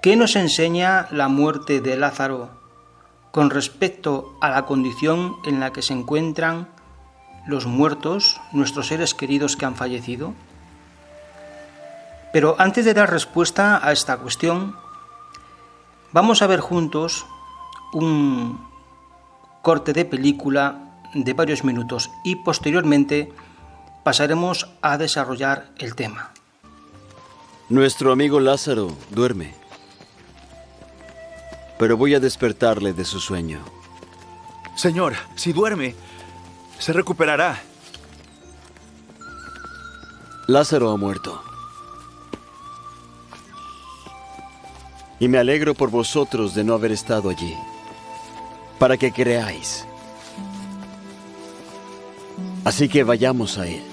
¿Qué nos enseña la muerte de Lázaro con respecto a la condición en la que se encuentran los muertos, nuestros seres queridos que han fallecido? Pero antes de dar respuesta a esta cuestión, vamos a ver juntos un corte de película de varios minutos y posteriormente pasaremos a desarrollar el tema. Nuestro amigo Lázaro duerme, pero voy a despertarle de su sueño. Señor, si duerme, se recuperará. Lázaro ha muerto. Y me alegro por vosotros de no haber estado allí, para que creáis. Así que vayamos a él.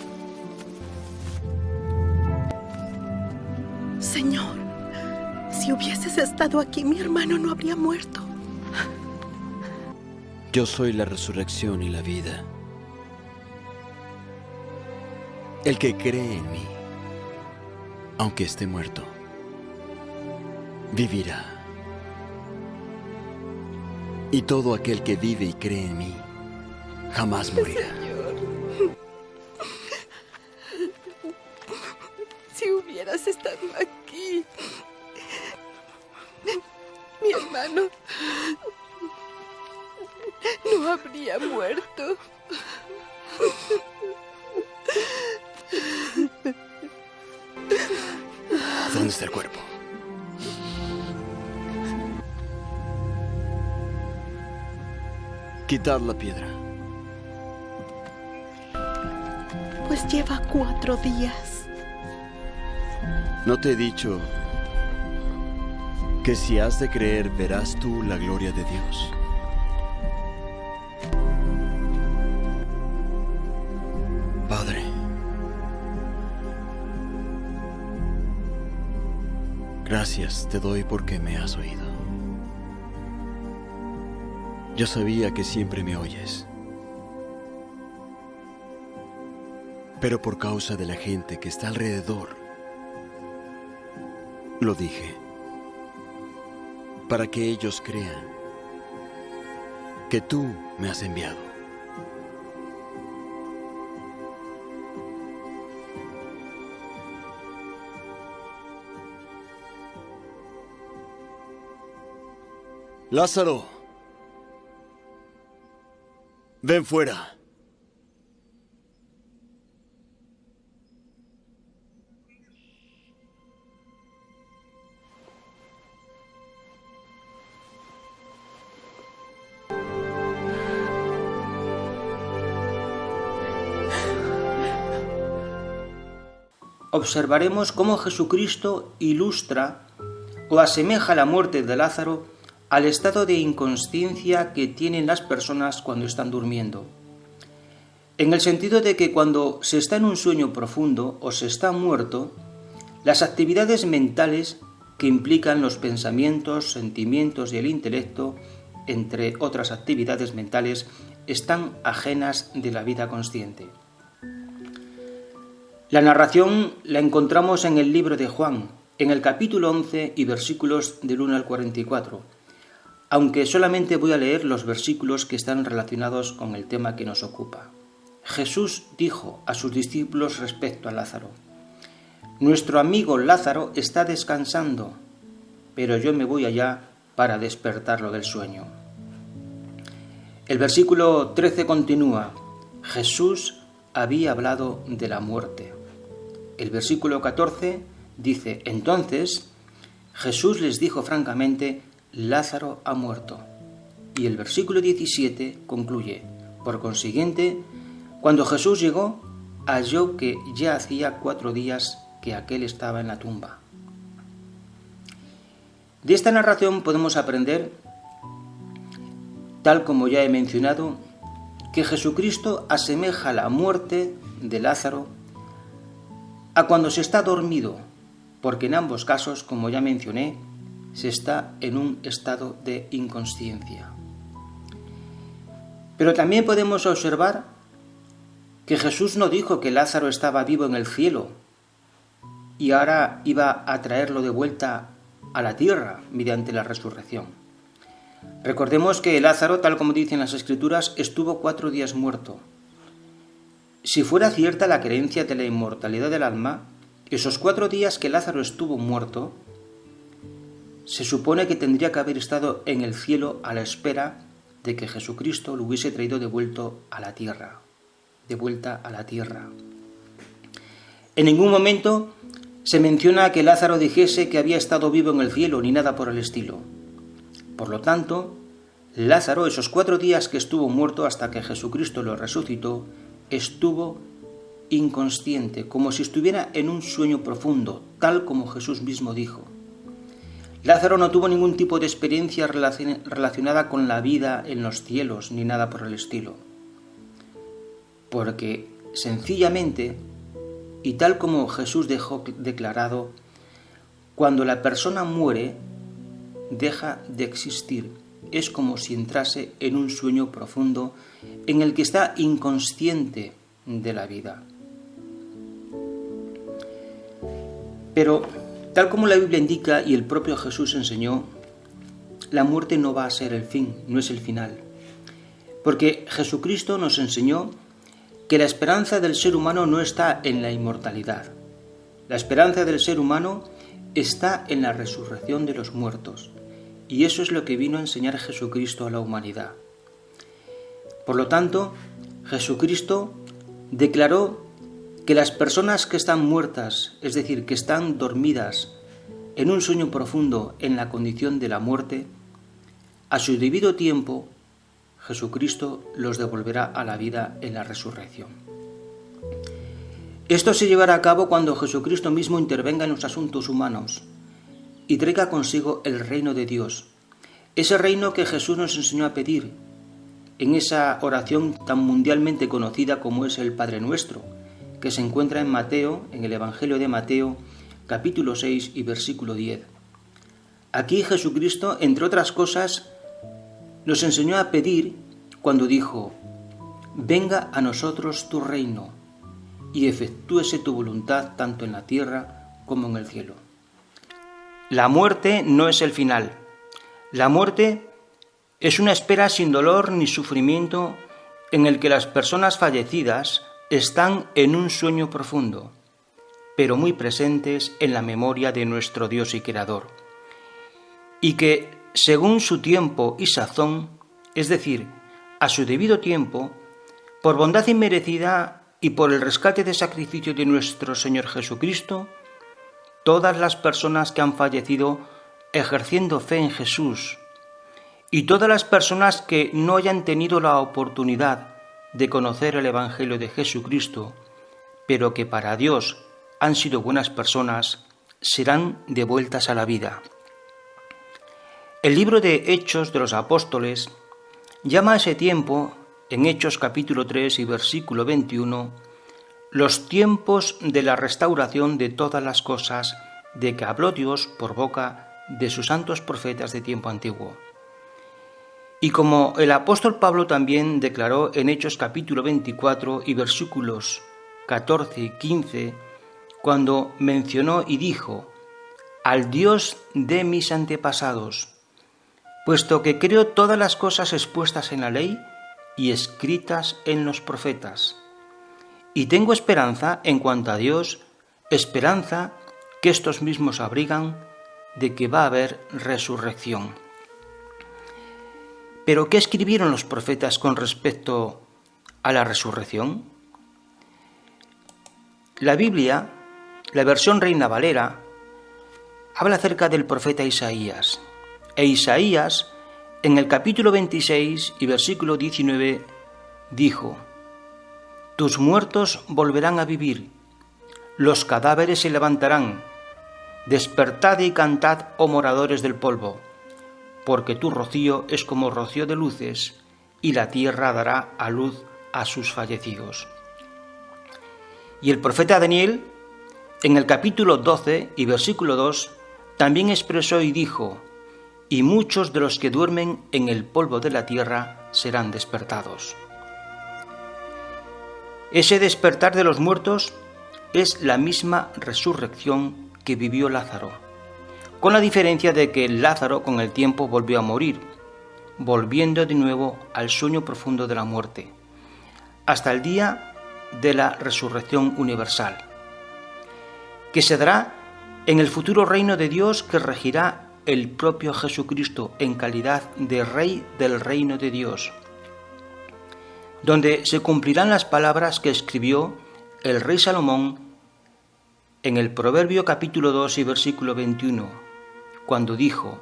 Señor, si hubieses estado aquí, mi hermano no habría muerto. Yo soy la resurrección y la vida. El que cree en mí, aunque esté muerto, vivirá. Y todo aquel que vive y cree en mí, jamás morirá. Si hubieras estado aquí, mi hermano no habría muerto. ¿Dónde está el cuerpo? Quitad la piedra. Pues lleva 4 días. ¿No te he dicho que si has de creer verás tú la gloria de Dios? Padre, gracias te doy porque me has oído. Yo sabía que siempre me oyes, pero por causa de la gente que está alrededor, lo dije, para que ellos crean que tú me has enviado. Lázaro, ven fuera. Observaremos cómo Jesucristo ilustra o asemeja la muerte de Lázaro al estado de inconsciencia que tienen las personas cuando están durmiendo. En el sentido de que cuando se está en un sueño profundo o se está muerto, las actividades mentales que implican los pensamientos, sentimientos y el intelecto, entre otras actividades mentales, están ajenas de la vida consciente. La narración la encontramos en el libro de Juan, en el capítulo 11 y versículos del 1 al 44, aunque solamente voy a leer los versículos que están relacionados con el tema que nos ocupa. Jesús dijo a sus discípulos respecto a Lázaro: «Nuestro amigo Lázaro está descansando, pero yo me voy allá para despertarlo del sueño». El versículo 13 continúa: Jesús había hablado de la muerte. El versículo 14 dice: entonces Jesús les dijo francamente: Lázaro ha muerto. Y el versículo 17 concluye: por consiguiente, cuando Jesús llegó, halló que ya hacía 4 días que aquél estaba en la tumba. De esta narración podemos aprender, tal como ya he mencionado, que Jesucristo asemeja la muerte de Lázaro a cuando se está dormido, porque en ambos casos, como ya mencioné, se está en un estado de inconsciencia. Pero también podemos observar que Jesús no dijo que Lázaro estaba vivo en el cielo y ahora iba a traerlo de vuelta a la tierra mediante la resurrección. Recordemos que Lázaro, tal como dicen las Escrituras, estuvo 4 días muerto. Si fuera cierta la creencia de la inmortalidad del alma, esos 4 días que Lázaro estuvo muerto, se supone que tendría que haber estado en el cielo a la espera de que Jesucristo lo hubiese traído de vuelta a la tierra. En ningún momento se menciona que Lázaro dijese que había estado vivo en el cielo, ni nada por el estilo. Por lo tanto, Lázaro, esos 4 días que estuvo muerto hasta que Jesucristo lo resucitó, estuvo inconsciente, como si estuviera en un sueño profundo, tal como Jesús mismo dijo. Lázaro no tuvo ningún tipo de experiencia relacionada con la vida en los cielos, ni nada por el estilo. Porque, sencillamente, y tal como Jesús dejó declarado, cuando la persona muere, deja de existir. Es como si entrase en un sueño profundo en el que está inconsciente de la vida. Pero, tal como la Biblia indica y el propio Jesús enseñó, la muerte no va a ser el fin, no es el final. Porque Jesucristo nos enseñó que la esperanza del ser humano no está en la inmortalidad. La esperanza del ser humano está en la resurrección de los muertos. Y eso es lo que vino a enseñar Jesucristo a la humanidad. Por lo tanto, Jesucristo declaró que las personas que están muertas, es decir, que están dormidas en un sueño profundo en la condición de la muerte, a su debido tiempo, Jesucristo los devolverá a la vida en la resurrección. Esto se llevará a cabo cuando Jesucristo mismo intervenga en los asuntos humanos y traiga consigo el reino de Dios, ese reino que Jesús nos enseñó a pedir en esa oración tan mundialmente conocida como es el Padre Nuestro, que se encuentra en Mateo, en el Evangelio de Mateo, capítulo 6 y versículo 10. Aquí Jesucristo, entre otras cosas, nos enseñó a pedir cuando dijo: venga a nosotros tu reino y efectúese tu voluntad tanto en la tierra como en el cielo. La muerte no es el final. La muerte es una espera sin dolor ni sufrimiento en el que las personas fallecidas están en un sueño profundo, pero muy presentes en la memoria de nuestro Dios y Creador, y que, según su tiempo y sazón, es decir, a su debido tiempo, por bondad inmerecida y por el rescate de sacrificio de nuestro Señor Jesucristo, todas las personas que han fallecido ejerciendo fe en Jesús y todas las personas que no hayan tenido la oportunidad de conocer el Evangelio de Jesucristo, pero que para Dios han sido buenas personas, serán devueltas a la vida. El libro de Hechos de los Apóstoles llama a ese tiempo, en Hechos capítulo 3 y versículo 21, los tiempos de la restauración de todas las cosas de que habló Dios por boca de sus santos profetas de tiempo antiguo. Y como el apóstol Pablo también declaró en Hechos capítulo 24 y versículos 14 y 15, cuando mencionó y dijo: al Dios de mis antepasados, puesto que creo todas las cosas expuestas en la ley y escritas en los profetas. Y tengo esperanza en cuanto a Dios, esperanza que estos mismos abrigan, de que va a haber resurrección. ¿Pero qué escribieron los profetas con respecto a la resurrección? La Biblia, la versión Reina Valera, habla acerca del profeta Isaías. E Isaías, en el capítulo 26 y versículo 19, dijo: tus muertos volverán a vivir, los cadáveres se levantarán. Despertad y cantad, oh moradores del polvo, porque tu rocío es como rocío de luces, y la tierra dará a luz a sus fallecidos. Y el profeta Daniel, en el capítulo 12 y versículo 2, también expresó y dijo: y muchos de los que duermen en el polvo de la tierra serán despertados. Ese despertar de los muertos es la misma resurrección que vivió Lázaro, con la diferencia de que Lázaro con el tiempo volvió a morir, volviendo de nuevo al sueño profundo de la muerte, hasta el día de la resurrección universal, que se dará en el futuro reino de Dios que regirá el propio Jesucristo en calidad de Rey del reino de Dios, donde se cumplirán las palabras que escribió el rey Salomón en el Proverbio capítulo 2 y versículo 21, cuando dijo: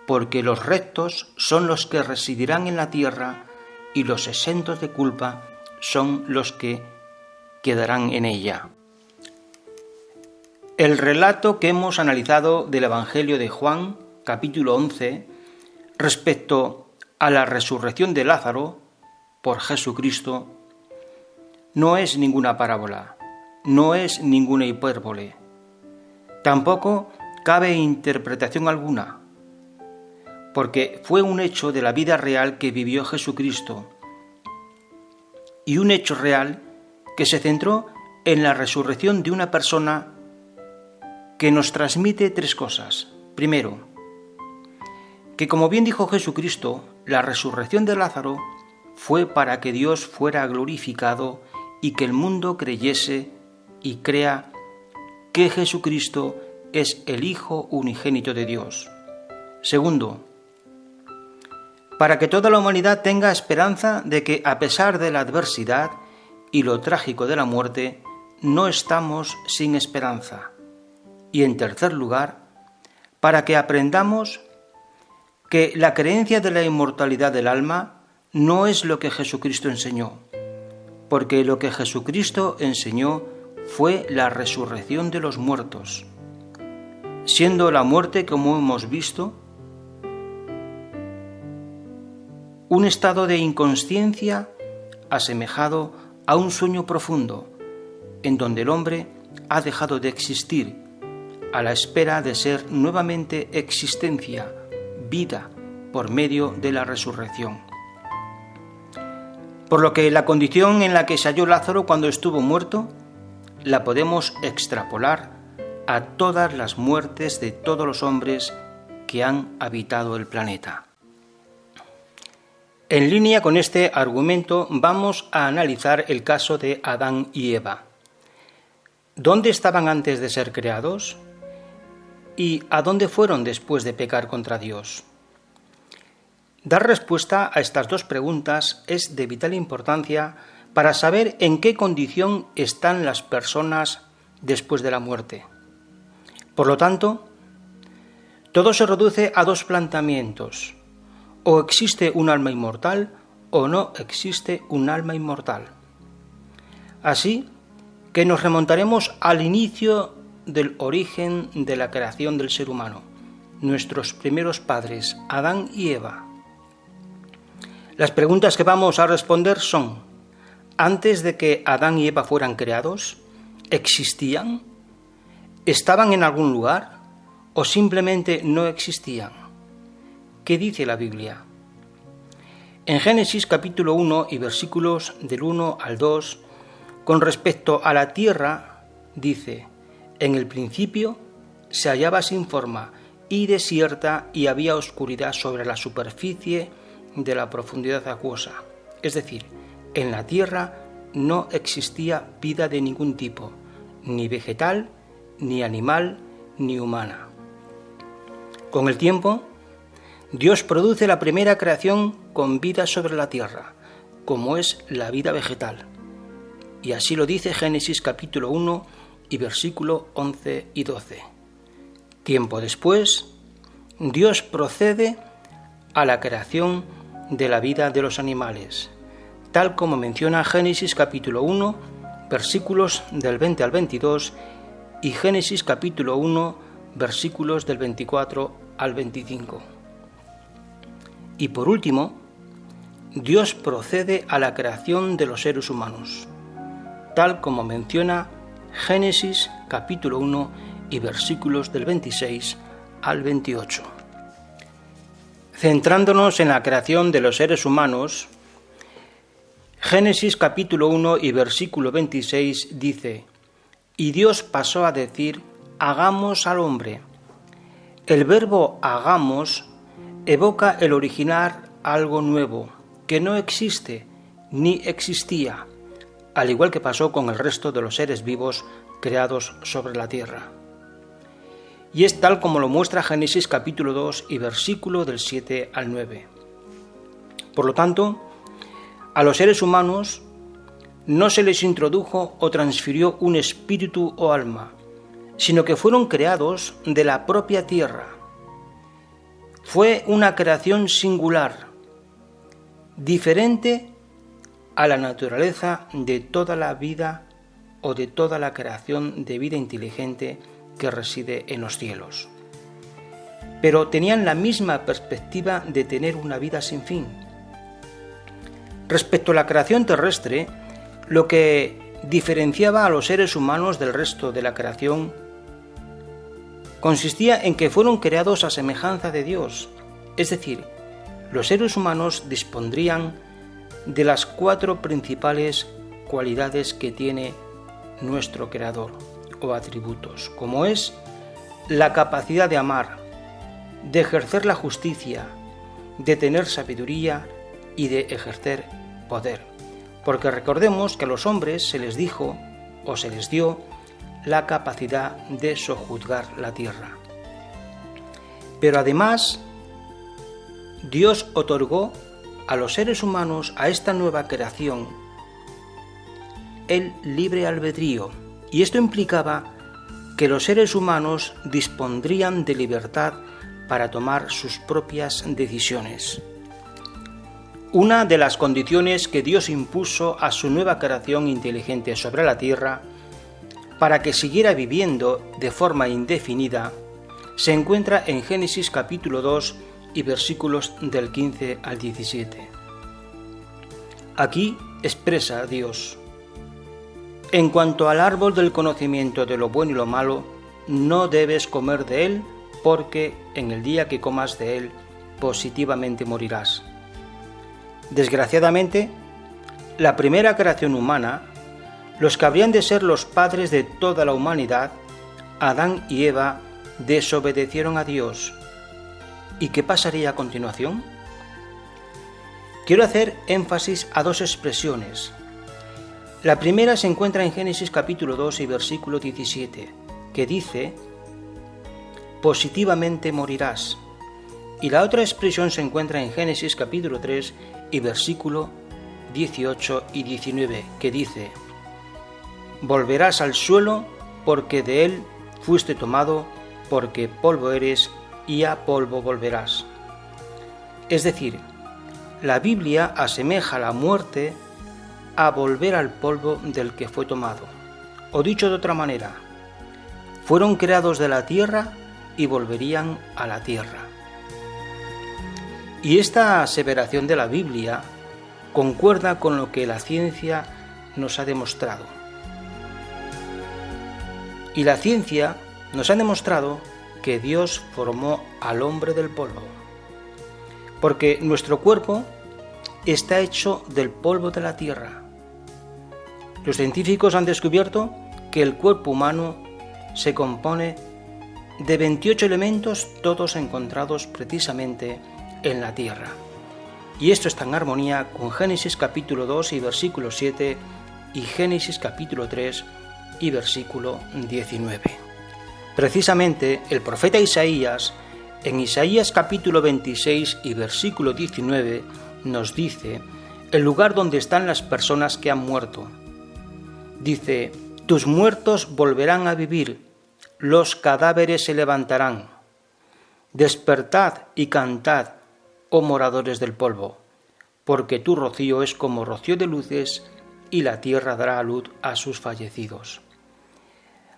porque los rectos son los que residirán en la tierra y los exentos de culpa son los que quedarán en ella. El relato que hemos analizado del Evangelio de Juan, capítulo 11, respecto a la resurrección de Lázaro por Jesucristo, no es ninguna parábola, no es ninguna hipérbole. Tampoco cabe interpretación alguna, porque fue un hecho de la vida real que vivió Jesucristo, y un hecho real que se centró en la resurrección de una persona que nos transmite tres cosas. Primero, que como bien dijo Jesucristo, la resurrección de Lázaro fue para que Dios fuera glorificado y que el mundo creyese y crea que Jesucristo es el Hijo unigénito de Dios. Segundo, para que toda la humanidad tenga esperanza de que a pesar de la adversidad y lo trágico de la muerte, no estamos sin esperanza. Y en tercer lugar, para que aprendamos que la creencia de la inmortalidad del alma no es lo que Jesucristo enseñó, porque lo que Jesucristo enseñó fue la resurrección de los muertos, siendo la muerte, como hemos visto, un estado de inconsciencia asemejado a un sueño profundo, en donde el hombre ha dejado de existir, a la espera de ser nuevamente existencia, vida, por medio de la resurrección. Por lo que la condición en la que se halló Lázaro cuando estuvo muerto, la podemos extrapolar a todas las muertes de todos los hombres que han habitado el planeta. En línea con este argumento vamos a analizar el caso de Adán y Eva. ¿Dónde estaban antes de ser creados? ¿Y a dónde fueron después de pecar contra Dios? Dar respuesta a estas dos preguntas es de vital importancia para saber en qué condición están las personas después de la muerte. Por lo tanto, todo se reduce a dos planteamientos: o existe un alma inmortal o no existe un alma inmortal. Así que nos remontaremos al inicio del origen de la creación del ser humano, nuestros primeros padres, Adán y Eva. Las preguntas que vamos a responder son: ¿antes de que Adán y Eva fueran creados, existían? ¿Estaban en algún lugar? ¿O simplemente no existían? ¿Qué dice la Biblia? En Génesis capítulo 1 y versículos del 1 al 2, con respecto a la tierra, dice: en el principio se hallaba sin forma y desierta y había oscuridad sobre la superficie de la profundidad acuosa. Es decir, en la tierra no existía vida de ningún tipo, ni vegetal, ni animal, ni humana. Con el tiempo, Dios produce la primera creación con vida sobre la tierra, como es la vida vegetal. Y así lo dice Génesis capítulo 1 y versículo 11 y 12. Tiempo después, Dios procede a la creación de la vida de los animales, tal como menciona Génesis capítulo 1, versículos del 20 al 22 y Génesis capítulo 1, versículos del 24 al 25. Y por último, Dios procede a la creación de los seres humanos, tal como menciona Génesis capítulo 1 y versículos del 26 al 28. Centrándonos en la creación de los seres humanos, Génesis capítulo 1 y versículo 26 dice: y Dios pasó a decir: hagamos al hombre, El verbo hagamos evoca el originar algo nuevo, que no existe ni existía, al igual que pasó con el resto de los seres vivos creados sobre la tierra. Y es tal como lo muestra Génesis capítulo 2 y versículo del 7 al 9. Por lo tanto, a los seres humanos no se les introdujo o transfirió un espíritu o alma, sino que fueron creados de la propia tierra. Fue una creación singular, diferente a la naturaleza de toda la vida o de toda la creación de vida inteligente que reside en los cielos. Pero tenían la misma perspectiva de tener una vida sin fin. Respecto a la creación terrestre, lo que diferenciaba a los seres humanos del resto de la creación consistía en que fueron creados a semejanza de Dios, es decir, los seres humanos dispondrían de las 4 principales cualidades que tiene nuestro Creador, o atributos, como es la capacidad de amar, de ejercer la justicia, de tener sabiduría y de ejercer poder. Porque recordemos que a los hombres se les dijo o se les dio la capacidad de sojuzgar la tierra. Pero además, Dios otorgó a los seres humanos, a esta nueva creación, el libre albedrío, y esto implicaba que los seres humanos dispondrían de libertad para tomar sus propias decisiones. Una de las condiciones que Dios impuso a su nueva creación inteligente sobre la tierra, para que siguiera viviendo de forma indefinida, se encuentra en Génesis capítulo 2 y versículos del 15 al 17. Aquí expresa Dios: en cuanto al árbol del conocimiento de lo bueno y lo malo, no debes comer de él, porque en el día que comas de él, positivamente morirás. Desgraciadamente, la primera creación humana, los que habrían de ser los padres de toda la humanidad, Adán y Eva, desobedecieron a Dios. ¿Y qué pasaría a continuación? Quiero hacer énfasis a 2 expresiones. La primera se encuentra en Génesis capítulo 2 y versículo 17, que dice: positivamente morirás. Y la otra expresión se encuentra en Génesis capítulo 3 y versículo 18 y 19, que dice: volverás al suelo, porque de él fuiste tomado, porque polvo eres y a polvo volverás. Es decir, la Biblia asemeja la muerte a volver al polvo del que fue tomado. O dicho de otra manera, fueron creados de la tierra y volverían a la tierra. Y esta aseveración de la Biblia concuerda con lo que la ciencia nos ha demostrado. Y la ciencia nos ha demostrado que Dios formó al hombre del polvo, porque nuestro cuerpo está hecho del polvo de la tierra. Los científicos han descubierto que el cuerpo humano se compone de 28 elementos, todos encontrados precisamente en la tierra. Y esto está en armonía con Génesis capítulo 2 y versículo 7 y Génesis capítulo 3 y versículo 19. Precisamente el profeta Isaías, en Isaías capítulo 26 y versículo 19, nos dice el lugar donde están las personas que han muerto. Dice: tus muertos volverán a vivir, los cadáveres se levantarán. Despertad y cantad, oh moradores del polvo, porque tu rocío es como rocío de luces, y la tierra dará a luz a sus fallecidos.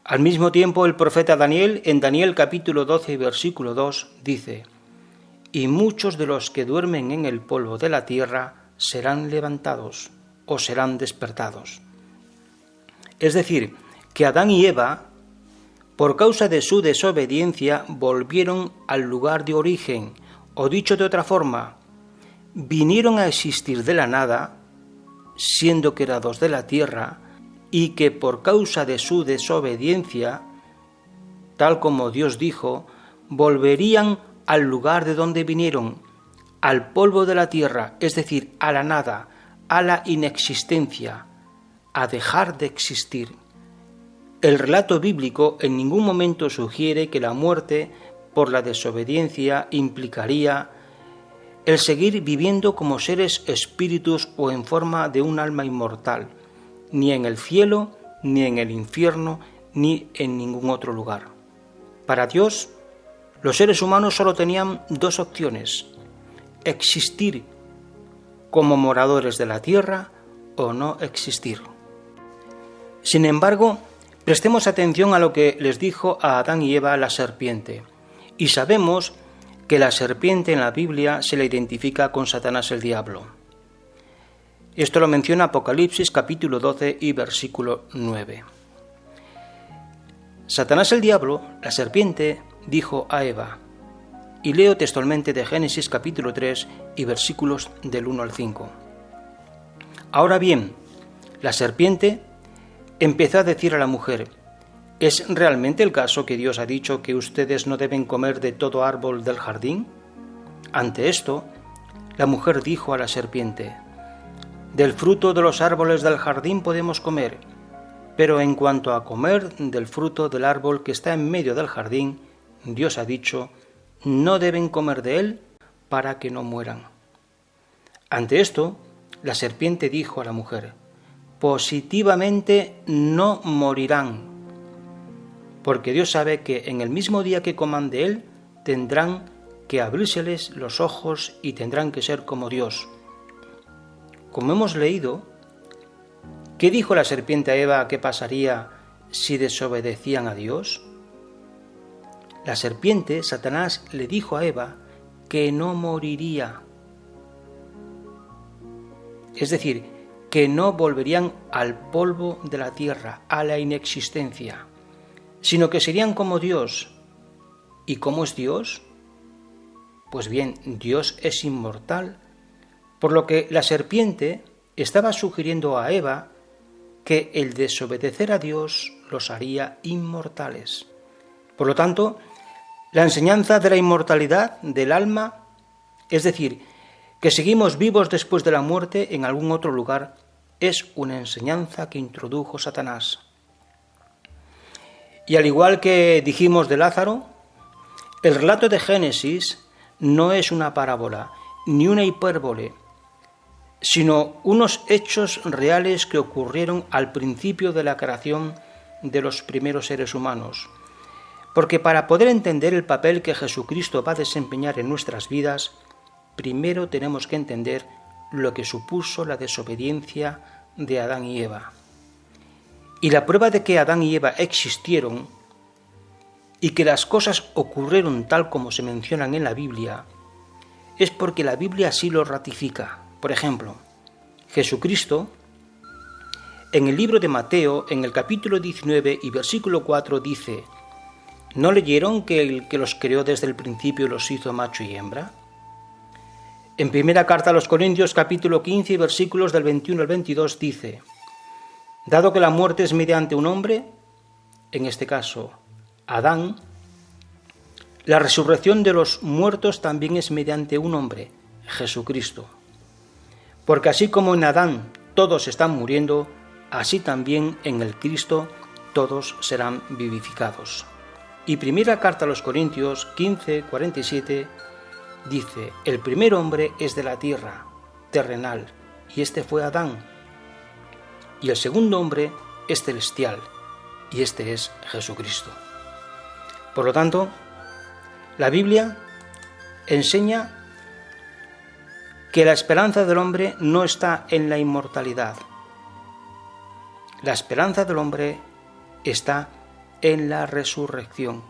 Al mismo tiempo, el profeta Daniel, en Daniel capítulo 12 y versículo 2, dice: y muchos de los que duermen en el polvo de la tierra serán levantados o serán despertados. Es decir, que Adán y Eva, por causa de su desobediencia, volvieron al lugar de origen, o dicho de otra forma, vinieron a existir de la nada, siendo creados de la tierra, y que por causa de su desobediencia, tal como Dios dijo, volverían al lugar de donde vinieron, al polvo de la tierra, es decir, a la nada, a la inexistencia, a dejar de existir. El relato bíblico en ningún momento sugiere que la muerte por la desobediencia implicaría el seguir viviendo como seres espíritus o en forma de un alma inmortal, ni en el cielo, ni en el infierno, ni en ningún otro lugar. Para Dios, los seres humanos solo tenían dos opciones: existir como moradores de la tierra o no existir. Sin embargo, prestemos atención a lo que les dijo a Adán y Eva la serpiente, y sabemos que la serpiente en la Biblia se la identifica con Satanás el diablo. Esto lo menciona Apocalipsis capítulo 12 y versículo 9. Satanás el diablo, la serpiente, dijo a Eva, y leo textualmente de Génesis capítulo 3 y versículos del 1 al 5. Ahora bien, la serpiente empezó a decir a la mujer: ¿es realmente el caso que Dios ha dicho que ustedes no deben comer de todo árbol del jardín? Ante esto, la mujer dijo a la serpiente: del fruto de los árboles del jardín podemos comer, pero en cuanto a comer del fruto del árbol que está en medio del jardín, Dios ha dicho: no deben comer de él para que no mueran. Ante esto, la serpiente dijo a la mujer: positivamente no morirán, porque Dios sabe que en el mismo día que coman de él, tendrán que abrírseles los ojos y tendrán que ser como Dios. Como hemos leído, ¿qué dijo la serpiente a Eva que pasaría si desobedecían a Dios? La serpiente, Satanás, le dijo a Eva que no moriría. Es decir, que no volverían al polvo de la tierra, a la inexistencia, sino que serían como Dios. ¿Y cómo es Dios? Pues bien, Dios es inmortal, por lo que la serpiente estaba sugiriendo a Eva que el desobedecer a Dios los haría inmortales. Por lo tanto, la enseñanza de la inmortalidad del alma, es decir, que seguimos vivos después de la muerte en algún otro lugar, es una enseñanza que introdujo Satanás. Y al igual que dijimos de Lázaro, el relato de Génesis no es una parábola ni una hipérbole, sino unos hechos reales que ocurrieron al principio de la creación de los primeros seres humanos. Porque para poder entender el papel que Jesucristo va a desempeñar en nuestras vidas, primero tenemos que entender lo que supuso la desobediencia de Adán y Eva. Y la prueba de que Adán y Eva existieron y que las cosas ocurrieron tal como se mencionan en la Biblia, es porque la Biblia así lo ratifica. Por ejemplo, Jesucristo, en el libro de Mateo, en el capítulo 19 y versículo 4, dice: ¿no leyeron que el que los creó desde el principio los hizo macho y hembra? En primera carta a los Corintios, capítulo 15 y versículos del 21 al 22, dice: dado que la muerte es mediante un hombre, en este caso Adán, la resurrección de los muertos también es mediante un hombre, Jesucristo. Porque así como en Adán todos están muriendo, así también en el Cristo todos serán vivificados. Y primera carta a los Corintios 15, 47 dice: el primer hombre es de la tierra, terrenal, y este fue Adán. Y el segundo hombre es celestial, y este es Jesucristo. Por lo tanto, la Biblia enseña que la esperanza del hombre no está en la inmortalidad. La esperanza del hombre está en la resurrección.